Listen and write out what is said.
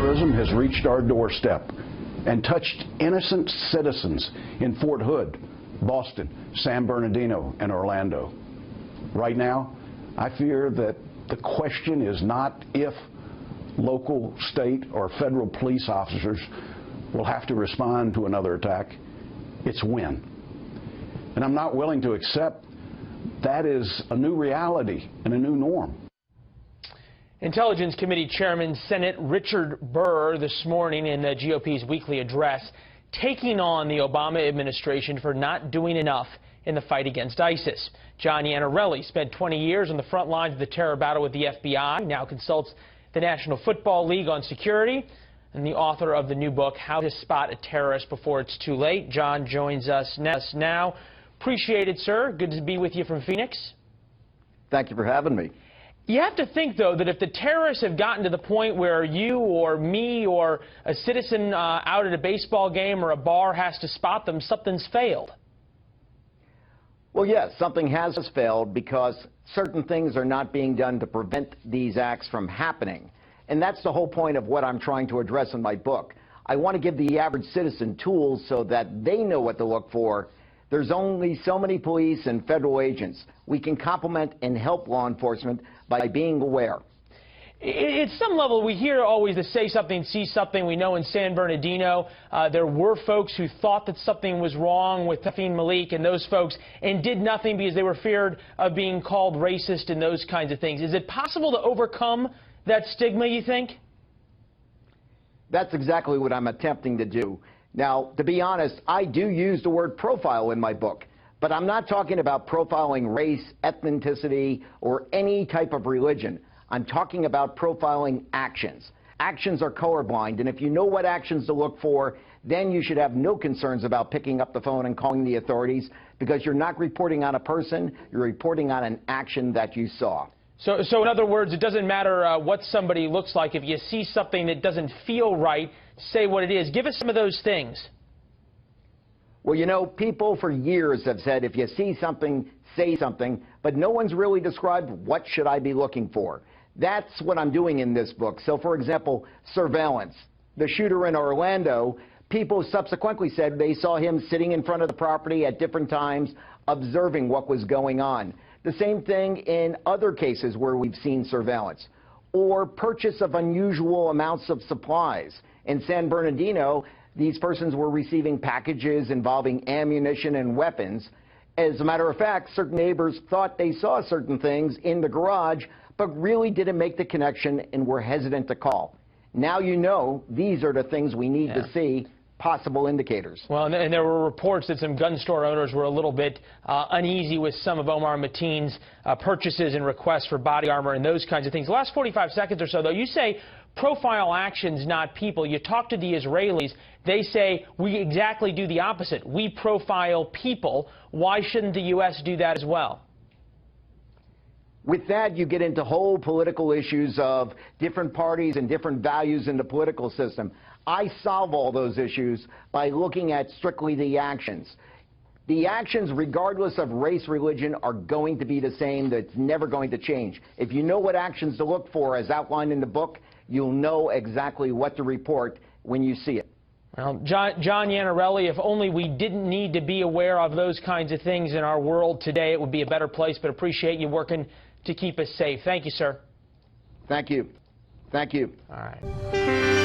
Terrorism has reached our doorstep and touched innocent citizens in Fort Hood, Boston, San Bernardino, and Orlando. Right now, I fear that the question is not if local, state, or federal police officers will have to respond to another attack, it's when. And I'm not willing to accept that is a new reality and a new norm. Intelligence Committee Chairman Senate Richard Burr this morning in the GOP's weekly address taking on the Obama administration for not doing enough in the fight against ISIS. John Iannarelli spent 20 years on the front lines of the terror battle with the FBI, now consults the National Football League on security, and the author of the new book, How to Spot a Terrorist Before It's Too Late. John joins us now. Appreciate it, sir. Good to be with you from Phoenix. Thank you for having me. You have to think, though, that if the terrorists have gotten to the point where you or me or a citizen out at a baseball game or a bar has to spot them, something's failed. Well, yes, something has failed because certain things are not being done to prevent these acts from happening. And that's the whole point of what I'm trying to address in my book. I want to give the average citizen tools so that they know what to look for. There's only so many police and federal agents. We can complement and help law enforcement by being aware. At some level, we hear always the say something, see something. We know in San Bernardino, there were folks who thought that something was wrong with Tafeen Malik and those folks and did nothing because they were feared of being called racist and those kinds of things. Is it possible to overcome that stigma, you think? That's exactly what I'm attempting to do. Now, to be honest, I do use the word profile in my book, but I'm not talking about profiling race, ethnicity, or any type of religion. I'm talking about profiling actions. Actions are colorblind, and if you know what actions to look for, then you should have no concerns about picking up the phone and calling the authorities because you're not reporting on a person, you're reporting on an action that you saw. So in other words, it doesn't matter what somebody looks like. If you see something that doesn't feel right, say what it is. Give us some of those things. Well, you know, people for years have said if you see something, say something, but no one's really described what should I be looking for. That's what I'm doing in this book. So, for example, surveillance. The shooter in Orlando, people subsequently said they saw him sitting in front of the property at different times, observing what was going on. The same thing in other cases where we've seen surveillance. Or purchase of unusual amounts of supplies. In San Bernardino, these persons were receiving packages involving ammunition and weapons. As a matter of fact, certain neighbors thought they saw certain things in the garage, but really didn't make the connection and were hesitant to call. Now you know these are the things we need to see, possible indicators. Well, and there were reports that some gun store owners were a little bit uneasy with some of Omar Mateen's purchases and requests for body armor and those kinds of things. The last 45 seconds or so, though, you say profile actions, not people. You talk to the Israelis, they say we exactly do the opposite. We profile people. Why shouldn't the U.S. do that as well? With that, you get into whole political issues of different parties and different values in the political system. I solve all those issues by looking at strictly the actions. The actions, regardless of race, religion, are going to be the same. That's never going to change. If you know what actions to look for, as outlined in the book, you'll know exactly what to report when you see it. Well, John Iannarelli, if only we didn't need to be aware of those kinds of things in our world today, it would be a better place, but appreciate you working to keep us safe. Thank you, sir. Thank you. Thank you. All right.